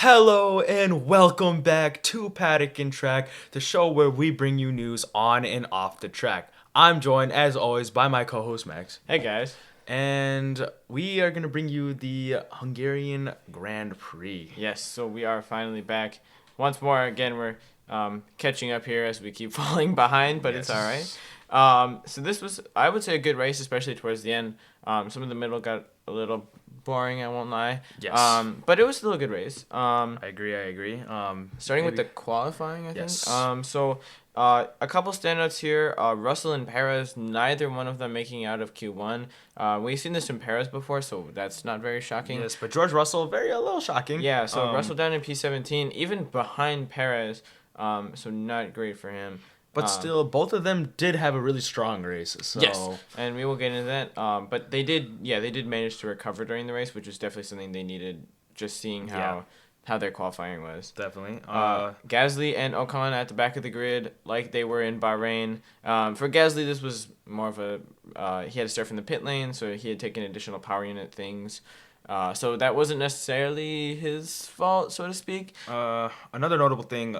Hello and welcome back to Paddock and Track, the show where we bring you news on and off the track. I'm joined, as always, by my co-host Max, Hey guys. and we are going to bring you the Hungarian Grand Prix. Yes, so we are finally back once more. Again, we're catching up here as we keep falling behind, but it's all right. So this was, I would say, a good race, especially towards the end. Some of the middle got a little boring, I won't lie. Yes. But it was still a good race. I agree. Starting with maybe- the qualifying, I Yes. think. A couple standouts here. Russell and Perez, neither one of them making out of Q1. We've seen this in Perez before, so that's not very shocking. Yes, but George Russell, a little shocking. Yeah, so Russell down in P17, even behind Perez, so not great for him. But still, both of them did have a really strong race. So. Yes, and we will get into that. But they did manage to recover during the race, which was definitely something they needed, just seeing how their qualifying was. Definitely. Gasly and Ocon at the back of the grid, like they were in Bahrain. For Gasly, this was more of a he had to start from the pit lane, so he had taken additional power unit things. So that wasn't necessarily his fault, so to speak. Another notable thing,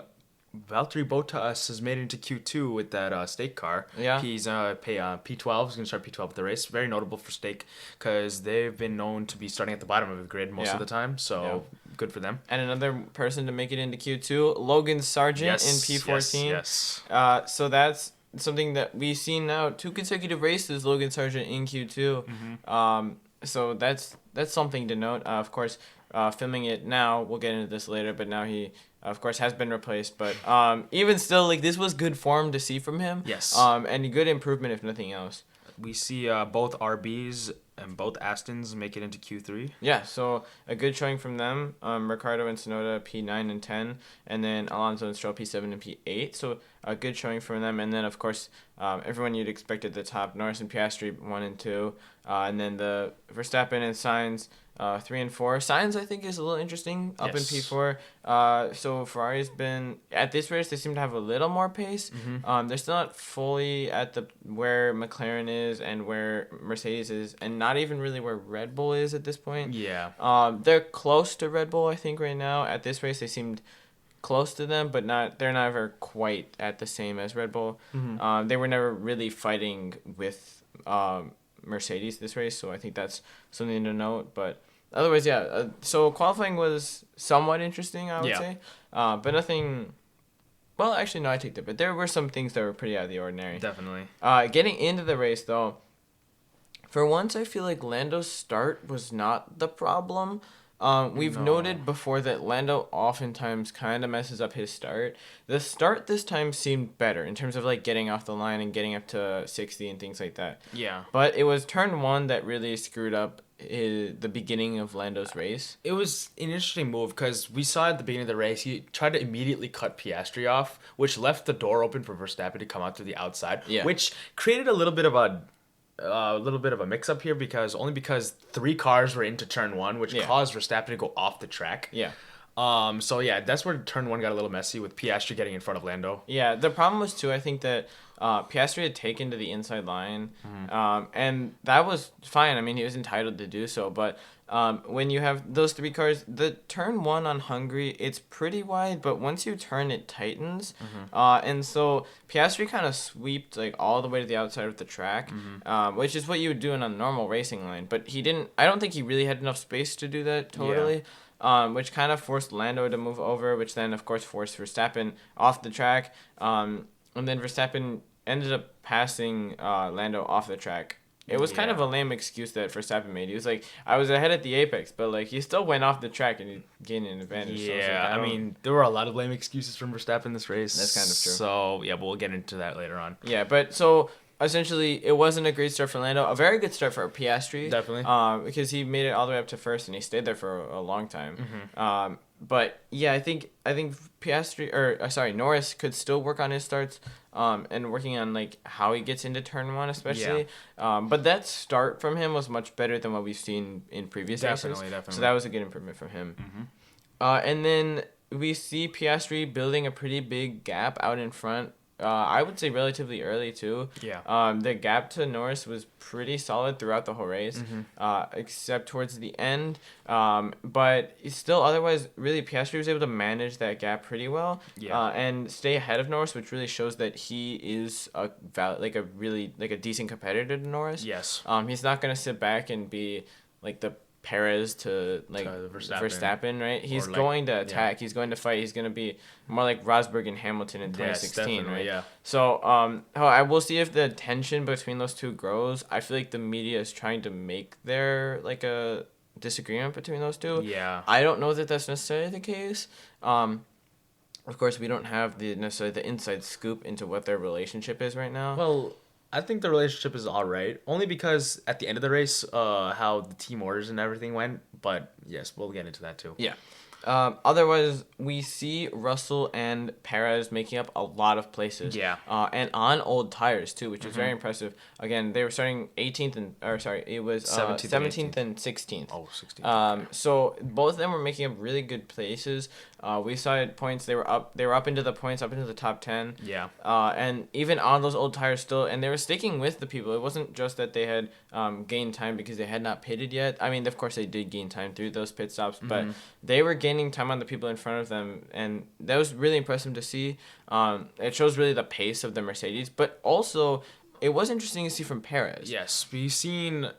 Valtteri Bottas has made it into Q2 with that Stake car. Yeah. He's P12. He's going to start P12 with the race. Very notable for Stake because they've been known to be starting at the bottom of the grid most of the time. So good for them. And another person to make it into Q2, Logan Sargeant in P14. Yes. So that's something that we've seen now. 2 consecutive races, Logan Sargeant in Q2. Mm-hmm. So that's something to note. Of course, filming it now, we'll get into this later, but now he, of course, has been replaced. But even still, like, this was good form to see from him. Yes. And a good improvement, if nothing else. We see both RBs and both Astons make it into Q3. Yeah, so a good showing from them. Ricardo and Tsunoda P9 and 10, and then Alonso and Stroll P7 and P8. So a good showing from them. And then, of course, everyone you'd expect at the top, Norris and Piastri 1 and 2. And then the Verstappen and Sainz 3 and 4. Sainz, I think, is a little interesting up in P4. So Ferrari's been at this race. They seem to have a little more pace. Mm-hmm. They're still not fully at the where McLaren is and where Mercedes is, and not even really where Red Bull is at this point. Yeah. They're close to Red Bull, I think, right now. At this race, they seemed close to them, but they're never quite at the same as Red Bull. Mm-hmm. They were never really fighting with Mercedes this race, so I think that's something to note. But otherwise, so qualifying was somewhat interesting, I would say, but nothing. Well, actually, no, I take that. But there were some things that were pretty out of the ordinary. Definitely. Getting into the race, though, for once, I feel like Lando's start was not the problem. We've noted before that Lando oftentimes kind of messes up his start. The start this time seemed better in terms of like getting off the line and getting up to 60 and things like that. Yeah. But it was turn 1 that really screwed up the beginning of Lando's race. It was an interesting move because we saw at the beginning of the race, he tried to immediately cut Piastri off, which left the door open for Verstappen to come out to the outside, which created a little bit of a mix-up here because 3 cars were into turn 1, which caused Verstappen to go off the track. Yeah. That's where turn 1 got a little messy with Piastri getting in front of Lando. Yeah, the problem was, too, I think that Piastri had taken to the inside line, and that was fine. I mean, he was entitled to do so, but when you have those 3 cars, the turn 1 on Hungary, it's pretty wide, but once you turn, it tightens, and so Piastri kind of sweeped like all the way to the outside of the track, which is what you would do in a normal racing line, but he didn't. I don't think he really had enough space to do that totally. Which kind of forced Lando to move over, which then, of course, forced Verstappen off the track. And then Verstappen ended up passing Lando off the track. It was kind of a lame excuse that Verstappen made. He was like, I was ahead at the apex, but like he still went off the track and he gained an advantage. Yeah, so I mean, there were a lot of lame excuses from Verstappen this race. That's kind of true. So, yeah, but we'll get into that later on. Yeah, but so essentially, it wasn't a great start for Lando. A very good start for Piastri. Definitely. Because he made it all the way up to first and he stayed there for a long time. But yeah, I think Norris could still work on his starts, and working on like how he gets into turn 1 especially. But that start from him was much better than what we've seen in previous races. Definitely. So that was a good improvement from him. And then we see Piastri building a pretty big gap out in front I would say relatively early too. Yeah. The gap to Norris was pretty solid throughout the whole race, except towards the end. But still, otherwise, really, Piastri was able to manage that gap pretty well. Yeah. And stay ahead of Norris, which really shows that he is a decent competitor to Norris. Yes. He's not gonna sit back and be like the Perez to Verstappen, right? He's going to attack. Yeah. He's going to fight. He's going to be more like Rosberg and Hamilton in 2016, right? Yeah. So I will see if the tension between those two grows. I feel like the media is trying to make there like a disagreement between those two. Yeah. I don't know that that's necessarily the case. Of course, we don't have necessarily the inside scoop into what their relationship is right now. Well, I think the relationship is all right, only because at the end of the race, how the team orders and everything went. But yes, we'll get into that too. Yeah. Otherwise, we see Russell and Perez making up a lot of places. Yeah. And on old tires too, which is very impressive. Again, they were starting 18th it was 17th and 16th. Oh, 16th. So both of them were making up really good places. We saw at points they were up into the points, up into the top 10. Yeah. And even on those old tires still, and they were sticking with the people. It wasn't just that they had gained time because they had not pitted yet. I mean, of course they did gain time through those pit stops, but they were gaining time on the people in front of them, and that was really impressive to see. It shows really the pace of the Mercedes, but also it was interesting to see from Perez. Yes, we've seen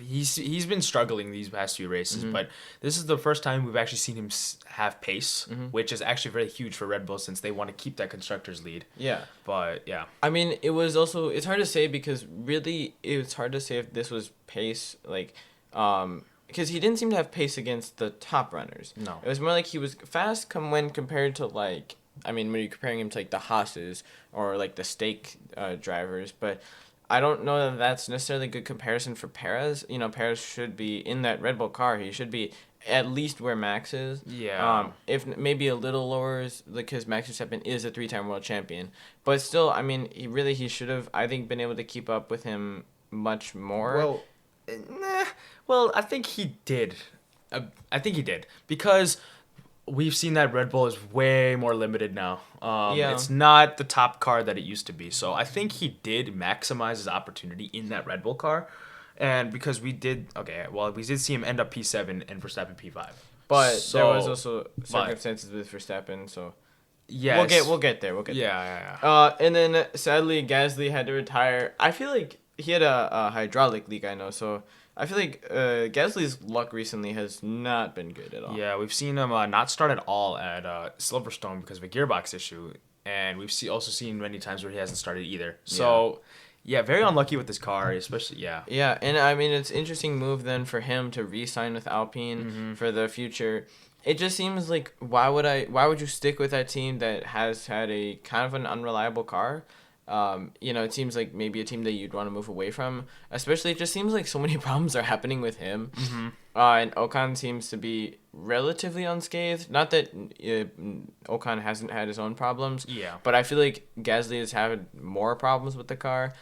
he's been struggling these past few races, but this is the first time we've actually seen him have pace, which is actually very huge for Red Bull since they want to keep that constructors lead. Yeah. But yeah. I mean, it's hard to say because really it's hard to say if this was pace because he didn't seem to have pace against the top runners. No. It was more like he was fast when compared to when you're comparing him to like the Haas's or like the stake drivers, but I don't know that that's necessarily a good comparison for Perez. Perez should be in that Red Bull car. He should be at least where Max is. Yeah. If maybe a little lower, because Max Verstappen is a 3-time world champion. But still, I mean, he should have, I think, been able to keep up with him much more. Well, I think he did. Because we've seen that Red Bull is way more limited now. It's not the top car that it used to be. So I think he did maximize his opportunity in that Red Bull car. And because we did see him end up P7 and Verstappen P5. But there was also circumstances with Verstappen, so yes. We'll get there. Yeah. And then sadly Gasly had to retire. I feel like he had a hydraulic leak, I know, so I feel like Gasly's luck recently has not been good at all. Yeah, we've seen him not start at all at Silverstone because of a gearbox issue, and we've also seen many times where he hasn't started either. So, yeah, very unlucky with this car, especially, yeah. Yeah, and I mean, it's an interesting move then for him to re-sign with Alpine for the future. It just seems like, why would you stick with that team that has had a kind of an unreliable car? It seems like maybe a team that you'd want to move away from. Especially, it just seems like so many problems are happening with him. And Ocon seems to be relatively unscathed. Not that Ocon hasn't had his own problems. Yeah. But I feel like Gasly has had more problems with the car,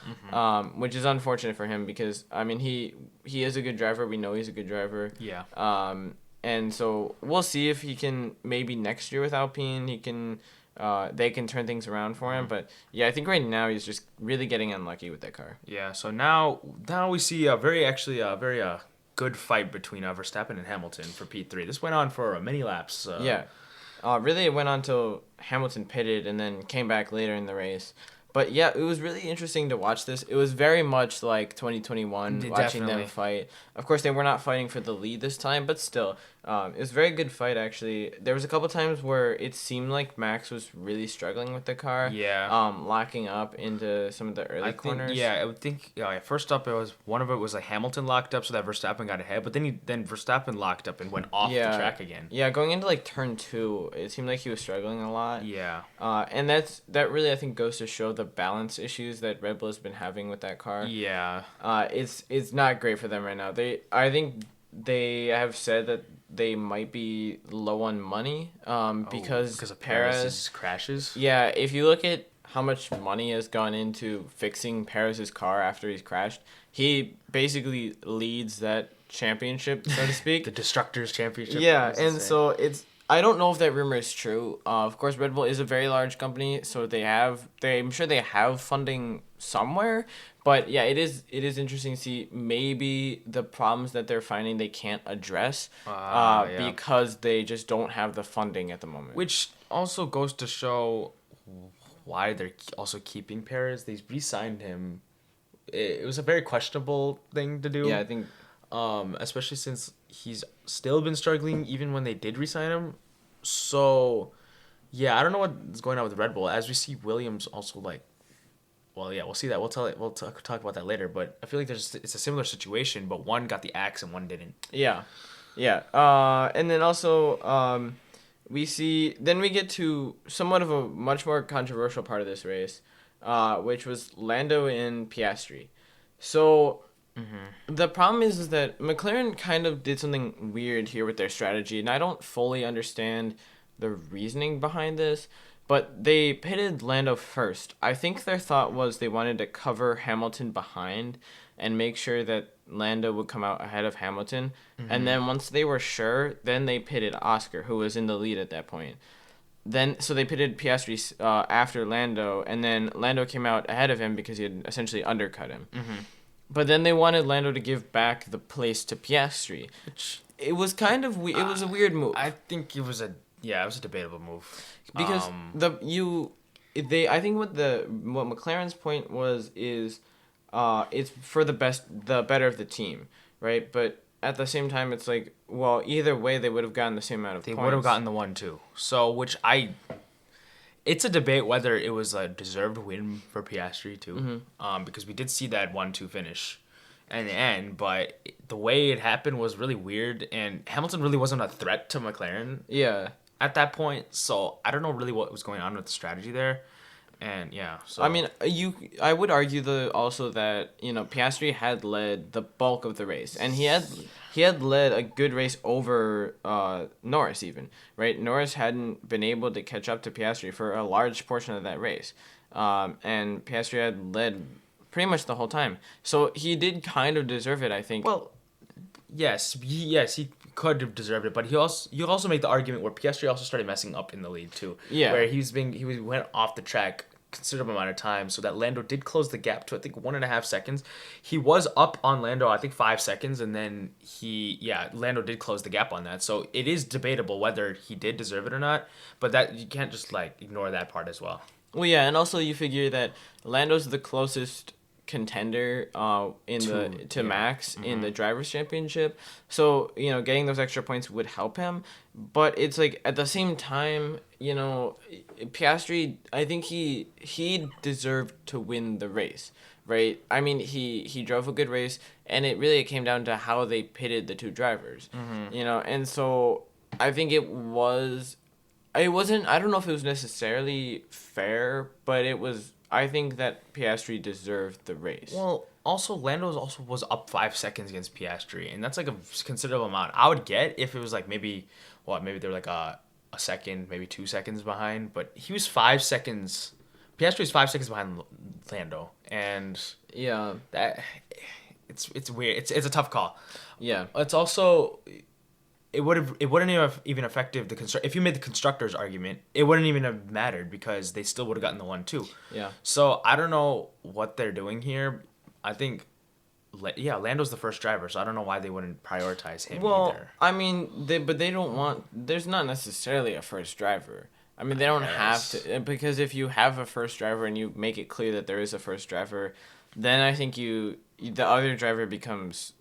which is unfortunate for him because, I mean, he is a good driver. We know he's a good driver. Yeah. And so we'll see if he can, maybe next year with Alpine, they can turn things around for him. But yeah, I think right now he's just really getting unlucky with that car. Yeah, so now we see a very good fight between Verstappen and Hamilton for P3. This went on for many laps. Really it went on till Hamilton pitted and then came back later in the race. But yeah, it was really interesting to watch this. It was very much like 2021, watching them fight. Of course, they were not fighting for the lead this time, but still, it was a very good fight, actually. There was a couple times where it seemed like Max was really struggling with the car. Yeah. Locking up into some of the early corners. I would think, first up, one of it was like Hamilton locked up so that Verstappen got ahead, but then Verstappen locked up and went off the track again. Yeah, going into like turn 2, it seemed like he was struggling a lot. Yeah. And that really, I think, goes to show the balance issues that Red Bull has been having with that car. Yeah. It's not great for them right now. I think they have said that they might be low on money because of Perez's crashes. Yeah, if you look at how much money has gone into fixing Perez's car after he's crashed, he basically leads that championship, so to speak. The Destructors Championship. Yeah, and so I don't know if that rumor is true. Of course, Red Bull is a very large company, so I'm sure they have funding somewhere. But yeah, it is interesting to see maybe the problems that they're finding they can't address, Yeah. because they just don't have the funding at the moment. Which also goes to show why they're also keeping Perez. They re-signed him. It was a very questionable thing to do. Yeah, I think. Especially since he's still been struggling even when they did re-sign him. So, yeah, I don't know what's going on with Red Bull. As we see Williams also like, well, yeah, we'll see that. We'll talk about that later. But I feel like it's a similar situation, but one got the axe and one didn't. Yeah, yeah. And then also, then we get to somewhat of a much more controversial part of this race, which was Lando and Piastri. So. The problem is that McLaren kind of did something weird here with their strategy, and I don't fully understand the reasoning behind this, but they pitted Lando first. I think their thought was they wanted to cover Hamilton behind and make sure that Lando would come out ahead of Hamilton, and then once they were sure, then they pitted Oscar, who was in the lead at that point. So they pitted Piastri after Lando, and then Lando came out ahead of him because he had essentially undercut him. But then they wanted Lando to give back the place to Piastri. It was kind of it was a weird move. I think it was a debatable move. Because I think what McLaren's point is it's for the better of the team, right? But at the same time it's like, well, either way they would have gotten the same amount of points. They would have gotten the 1-2. So it's a debate whether it was a deserved win for Piastri too, because we did see that 1-2 finish in the end, but the way it happened was really weird, and Hamilton really wasn't a threat to McLaren. Yeah. At that point, so I don't know really what was going on with the strategy there, and yeah. So I mean, I would argue also that Piastri had led the bulk of the race, and he had led a good race over Norris even, right? Norris hadn't been able to catch up to Piastri for a large portion of that race, and Piastri had led pretty much the whole time. So he did kind of deserve it, I think. Well, yes, he could have deserved it, but you also make the argument where Piastri also started messing up in the lead too. Yeah, where he went off the track considerable amount of time, so that Lando did close the gap to I think 1.5 seconds. He was up on Lando I think 5 seconds, and then Lando did close the gap on that. So it is debatable whether he did deserve it or not, but that you can't just ignore that part as well. Well, yeah, and also you figure that Lando's the closest contender to Max in the drivers championship, so getting those extra points would help him, but it's like at the same time Piastri, I think he deserved to win the race, right? I mean, he drove a good race, and it really came down to how they pitted the two drivers, and so I think it wasn't, I don't know if it was necessarily fair, but I think that Piastri deserved the race. Well, also Lando was up 5 seconds against Piastri, and that's like a considerable amount. I would get if it was maybe they're like a second, maybe 2 seconds behind, but he was 5 seconds. Piastri was 5 seconds behind Lando, and yeah, that it's weird. It's a tough call. Yeah, it's also. It wouldn't have even affected if you made the constructors argument, it wouldn't even have mattered because they still would have gotten the 1-2. Yeah. So I don't know what they're doing here. I think, Lando's the first driver, so I don't know why they wouldn't prioritize him either. I mean, they don't want. There's not necessarily a first driver. I mean, they don't have to, because if you have a first driver and you make it clear that there is a first driver, then I think the other driver becomes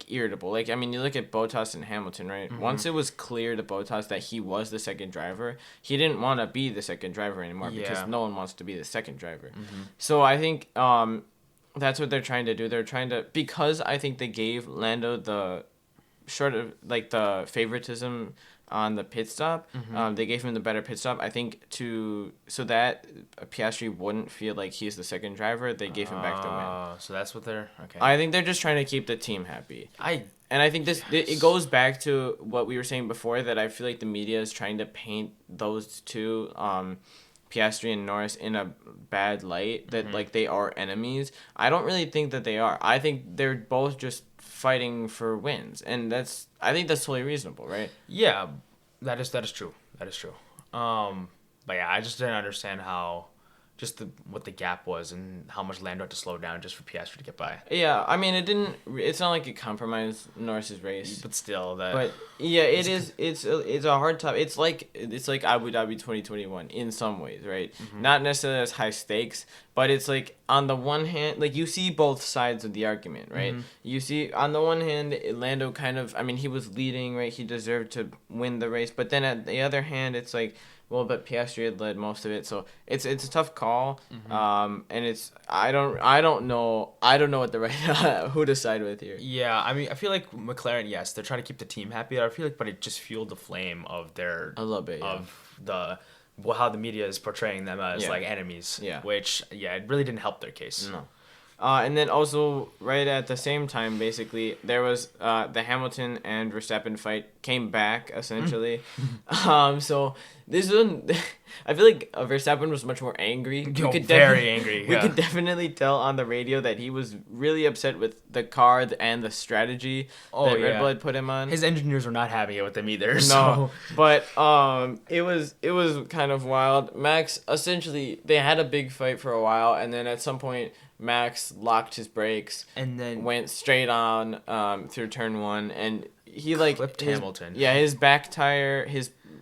irritable. I mean, you look at Bottas and Hamilton, right? Mm-hmm. Once it was clear to Bottas that he was the second driver, he didn't want to be the second driver anymore because no one wants to be the second driver. Mm-hmm. So I think that's what they're trying to do. They're trying to, because I think they gave Lando the the favoritism on the pit stop. Mm-hmm. They gave him the better pit stop. I think so that Piastri wouldn't feel like he's the second driver, they gave him back the win. So that's what they're okay. I think they're just trying to keep the team happy. And I think it goes back to what we were saying before, that I feel like the media is trying to paint those two, Piastri and Norris, in a bad light, that they are enemies. I don't really think that they are. I think they're both just fighting for wins, and I think that's totally reasonable, right? Yeah, that is true. That is true. But yeah, I just didn't understand how, what the gap was and how much Lando had to slow down just for Piastri to get by. Yeah, I mean, it's not like it compromised Norris's race. But still, that. But yeah, it is. It's a hard time. It's like Abu Dhabi 2021 in some ways, right? Mm-hmm. Not necessarily as high stakes, but it's like on the one hand, like you see both sides of the argument, right? Mm-hmm. You see on the one hand, Lando kind of, I mean, he was leading, right? He deserved to win the race, but then at the other hand, it's like, well, but Piastri had led most of it, so it's a tough call. Mm-hmm. And it's I don't know what the right who to side with here. Yeah, I mean, I feel like McLaren, yes, they're trying to keep the team happy. I feel like, but it just fueled the flame of their a little bit how the media is portraying them as like enemies. Yeah, which it really didn't help their case. No. And then also, right at the same time, basically, there was the Hamilton and Verstappen fight came back, essentially. So this one, I feel like Verstappen was much more angry. Very angry. We could definitely tell on the radio that he was really upset with the car and the strategy that Red Bull had put him on. His engineers were not having it with him either. No, so. But it was kind of wild. Max, essentially, they had a big fight for a while, and then at some point, Max locked his brakes and then went straight on through turn 1, and he clipped Hamilton. Yeah, his back tire,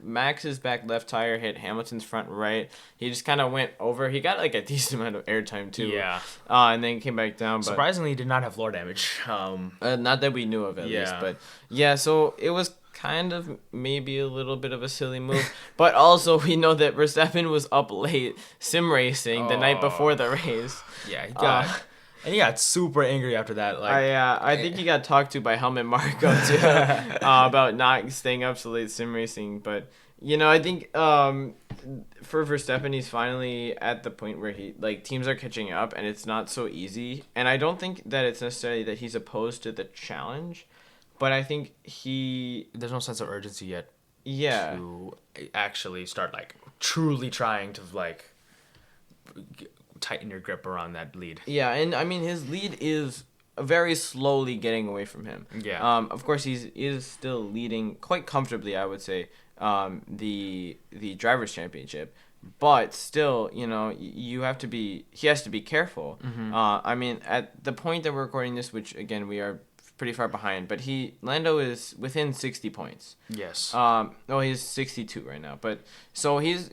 Max's back left tire hit Hamilton's front right. He just kind of went over. He got like a decent amount of airtime too. Yeah. And then came back down. But surprisingly, he did not have floor damage. Not that we knew of at least, but yeah. So it was kind of maybe a little bit of a silly move, but also we know that Verstappen was up late sim racing the night before the race. Yeah, he got. And he got super angry after that. Like, I think he got talked to by Helmut Marko too about not staying up so late sim racing. But I think for Verstappen, he's finally at the point where teams are catching up, and it's not so easy. And I don't think that it's necessarily that he's opposed to the challenge, but I think there's no sense of urgency yet. Yeah. To actually start truly trying to tighten your grip around that lead. Yeah, and I mean his lead is very slowly getting away from him. Yeah. Of course he is still leading quite comfortably, I would say, the drivers' championship, but still, he has to be careful. Mm-hmm. I mean, at the point that we're recording this, which again we are pretty far behind, but Lando is within 60 points. Yes. He's 62 right now, but so he's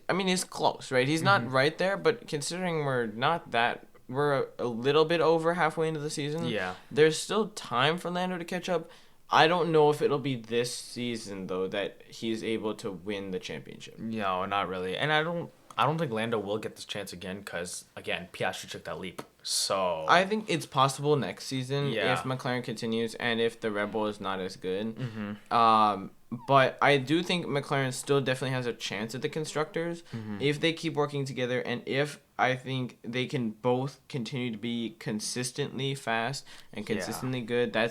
close, right? He's not right there, but considering we're a little bit over halfway into the season. Yeah. There's still time for Lando to catch up. I don't know if it'll be this season though that he's able to win the championship. No, not really. And I don't think Lando will get this chance again because, again, Piastri took that leap. So I think it's possible next season if McLaren continues and if the Red Bull is not as good. Mm-hmm. But I do think McLaren still definitely has a chance at the Constructors if they keep working together, and if I think they can both continue to be consistently fast and consistently good. I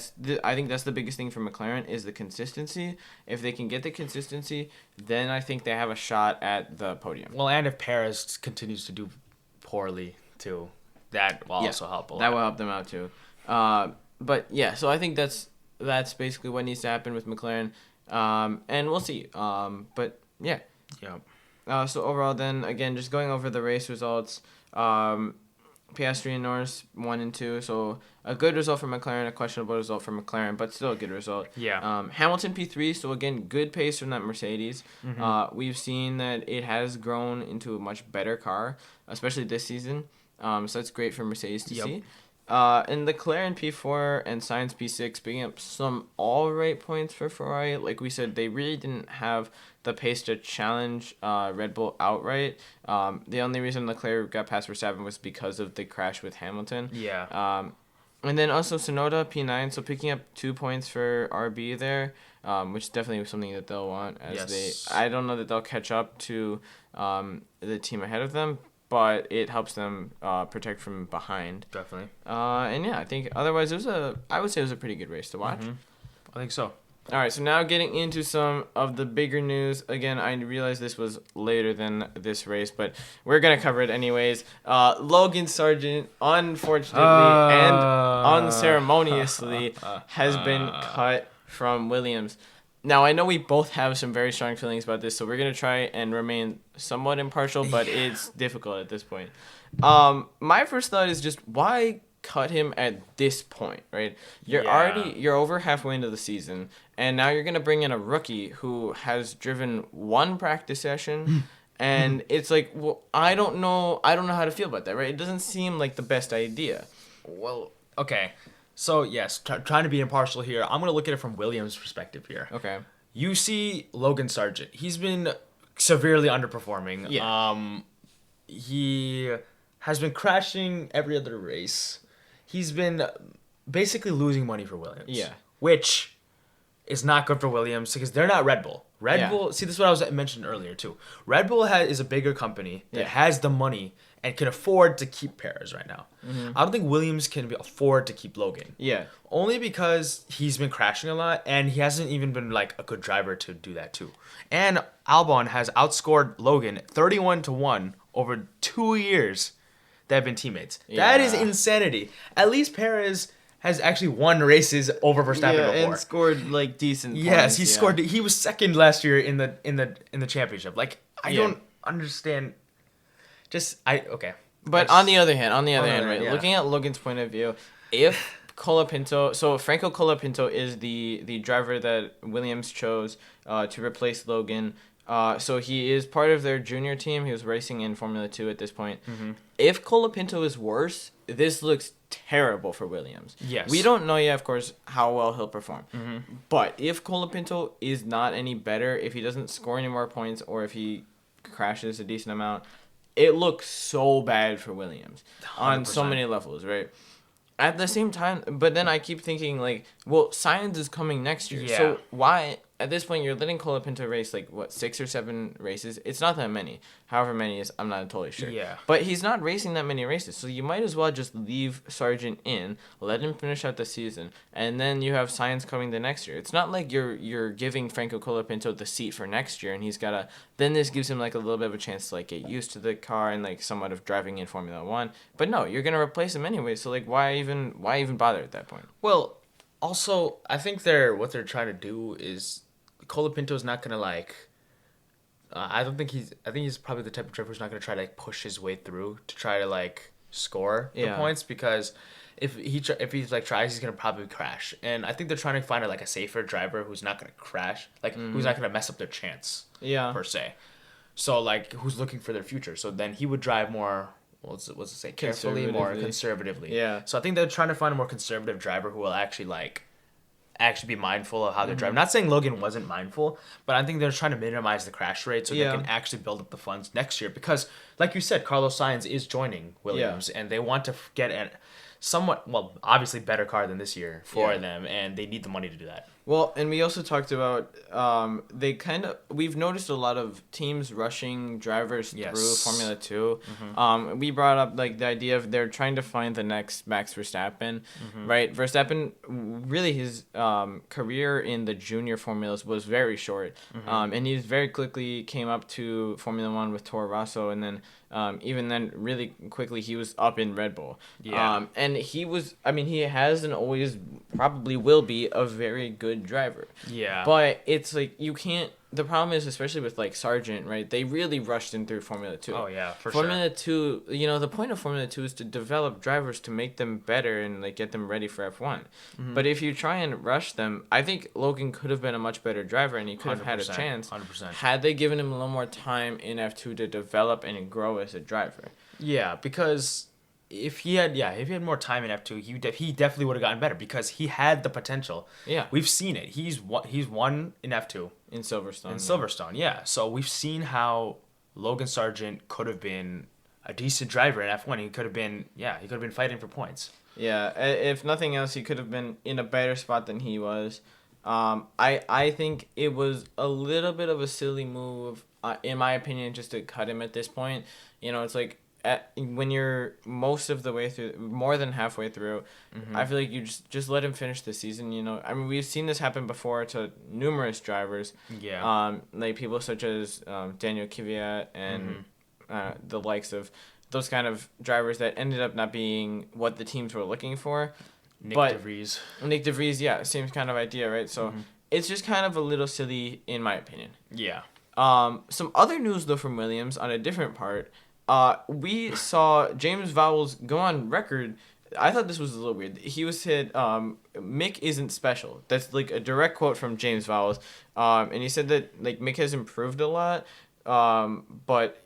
think that's the biggest thing for McLaren is the consistency. If they can get the consistency, then I think they have a shot at the podium. Well, and if Perez continues to do poorly too, that will also help a lot. That will help them out too. But yeah, so I think that's basically what needs to happen with McLaren. And we'll see. But yeah. Yeah. So overall, then again, just going over the race results. Piastri and Norris 1 and 2. So a good result for McLaren, a questionable result for McLaren, but still a good result. Yeah. Hamilton P3. So again, good pace from that Mercedes. Mm-hmm. We've seen that it has grown into a much better car, especially this season. So that's great for Mercedes to see. And Leclerc in P4 and Sainz P6 picking up some all right points for Ferrari. Like we said, they really didn't have the pace to challenge Red Bull outright. The only reason Leclerc got past Verstappen was because of the crash with Hamilton. Yeah. And then also Tsunoda P9, so picking up 2 points for RB there, which definitely was something that they'll want. I don't know that they'll catch up to the team ahead of them, but it helps them protect from behind. Definitely. And yeah, I think otherwise I would say it was a pretty good race to watch. Mm-hmm. I think so. All right, so now getting into some of the bigger news. Again, I realize this was later than this race, but we're going to cover it anyways. Logan Sargeant, unfortunately and unceremoniously, has been cut from Williams. Now, I know we both have some very strong feelings about this, so we're going to try and remain somewhat impartial, but it's difficult at this point. My first thought is just why cut him at this point, right? You're over halfway into the season, and now you're going to bring in a rookie who has driven one practice session, and it's like, well, I don't know how to feel about that, right? It doesn't seem like the best idea. Well, okay. So, yes, trying to be impartial here, I'm going to look at it from Williams' perspective here. Okay. You see Logan Sargeant. He's been severely underperforming. Yeah. He has been crashing every other race. He's been basically losing money for Williams. Yeah. Which is not good for Williams because they're not Red Bull. Red Bull, see, this is what I was mentioned earlier, too. Red Bull is a bigger company that has the money and can afford to keep Perez right now. Mm-hmm. I don't think Williams can afford to keep Logan. Yeah. Only because he's been crashing a lot, and he hasn't even been, like, a good driver to do that, too. And Albon has outscored Logan 31-1 over 2 years that have been teammates. Yeah. That is insanity. At least Perez has actually won races over Verstappen before. And scored, like, decent points. Yes, he scored. He was second last year in the championship. Like, I don't understand. Okay. But on the other hand, right, looking at Logan's point of view, if Colapinto, so Franco Colapinto is the driver that Williams chose to replace Logan. So he is part of their junior team. He was racing in Formula 2 at this point. Mm-hmm. If Colapinto is worse, this looks terrible for Williams. Yes. We don't know yet, of course, how well he'll perform. Mm-hmm. But if Colapinto is not any better, if he doesn't score any more points, or if he crashes a decent amount, it looks so bad for Williams 100%. On so many levels, right? At the same time, but then I keep thinking, like, well, Sainz is coming next year. Yeah. So why, at this point, you're letting Colapinto race, like, 6 or 7 races? It's not that many. However many is, I'm not totally sure. Yeah. But he's not racing that many races, so you might as well just leave Sargeant in, let him finish out the season, and then you have Sainz coming the next year. It's not like you're giving Franco Colapinto the seat for next year, and he's got to... Then this gives him, like, a little bit of a chance to, like, get used to the car and, like, somewhat of driving in Formula 1. But no, you're going to replace him anyway, so, like, why even bother at that point? Well, also, I think what they're trying to do is... Colapinto's not going to, like... I think he's probably the type of driver who's not going to try to, like, push his way through to try to, like, score the points, because if he like tries, he's going to probably crash. And I think they're trying to find a safer driver who's not going to crash, like, who's not going to mess up their chance, per se. So, like, who's looking for their future. So then he would drive more, what's it say, carefully, more conservatively. Yeah. So I think they're trying to find a more conservative driver who will actually be mindful of how they're driving. Not saying Logan wasn't mindful, but I think they're trying to minimize the crash rate so they can actually build up the funds next year. Because, like you said, Carlos Sainz is joining Williams, and they want to get a somewhat, obviously better car than this year for them, and they need the money to do that. Well, and we also talked about we've noticed a lot of teams rushing drivers through Formula 2. Mm-hmm. We brought up, like, the idea of they're trying to find the next Max Verstappen, right? Verstappen, really his career in the junior formulas was very short, and he very quickly came up to Formula 1 with Toro Rosso, and then even then, really quickly, he was up in Red Bull. Yeah. And he has and always probably will be a very good driver. Yeah. But it's like, you can't... The problem is, especially with, like, Sargeant, right? They really rushed him through Formula 2. Oh, yeah, for Formula 2, the point of Formula 2 is to develop drivers to make them better and, like, get them ready for F1. Mm-hmm. But if you try and rush them, I think Logan could have been a much better driver, and he could have had a chance 100%. Had they given him a little more time in F2 to develop and grow as a driver. Yeah, because... If he had more time in F2, he definitely would have gotten better because he had the potential. Yeah, we've seen it. He's won in F2 in Silverstone. Silverstone, yeah. So we've seen how Logan Sargeant could have been a decent driver in F1. He could have been fighting for points. Yeah, if nothing else, he could have been in a better spot than he was. I think it was a little bit of a silly move, in my opinion, just to cut him at this point. It's like, when you're most of the way through, more than halfway through, I feel like you just let him finish the season. We've seen this happen before to numerous drivers. Yeah. Like people such as Daniel Kvyat and the likes of those kind of drivers that ended up not being what the teams were looking for. Nick DeVries, yeah, same kind of idea, right? So it's just kind of a little silly in my opinion. Yeah. Some other news though from Williams on a different part. We saw James Vowles go on record. I thought this was a little weird. He was said, Mick isn't special. That's like a direct quote from James Vowles. And he said that like Mick has improved a lot, but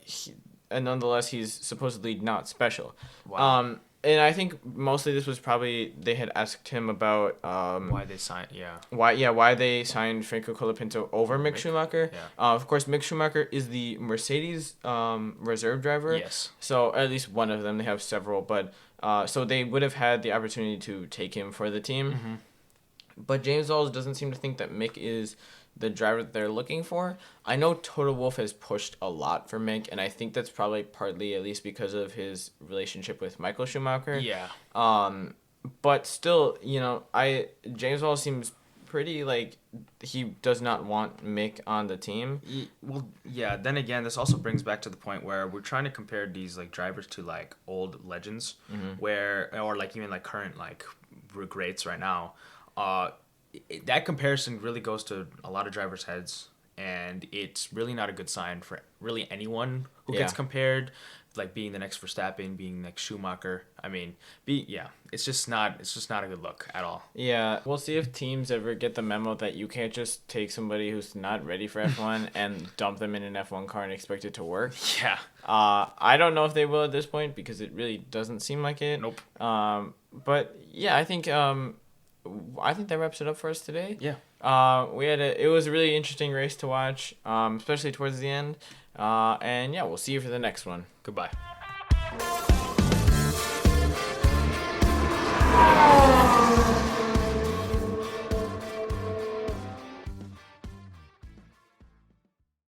nonetheless he's supposedly not special. Wow. And I think mostly this was probably they had asked him about why they signed why they signed Franco Colapinto over Mick Schumacher. Yeah. Of course, Mick Schumacher is the Mercedes reserve driver. Yes. So at least one of them. They have several, but so they would have had the opportunity to take him for the team. Mm-hmm. But James Vowles doesn't seem to think that Mick is the driver that they're looking for. I know Toto Wolff has pushed a lot for Mick, and I think that's probably partly at least because of his relationship with Michael Schumacher. Yeah. But still, James Vowles seems pretty like he does not want Mick on the team. Well, yeah. Then again, this also brings back to the point where we're trying to compare these like drivers to like old legends, or like even like current like greats right now. That comparison really goes to a lot of drivers' heads, and it's really not a good sign for really anyone who gets compared, like being the next Verstappen, being next Schumacher. I mean, it's just not a good look at all. Yeah, we'll see if teams ever get the memo that you can't just take somebody who's not ready for F1 and dump them in an F1 car and expect it to work. Yeah. I don't know if they will at this point because it really doesn't seem like it. Nope. But yeah, I think that wraps it up for us today. Yeah. It was a really interesting race to watch, especially towards the end. And yeah, we'll see you for the next one. Goodbye.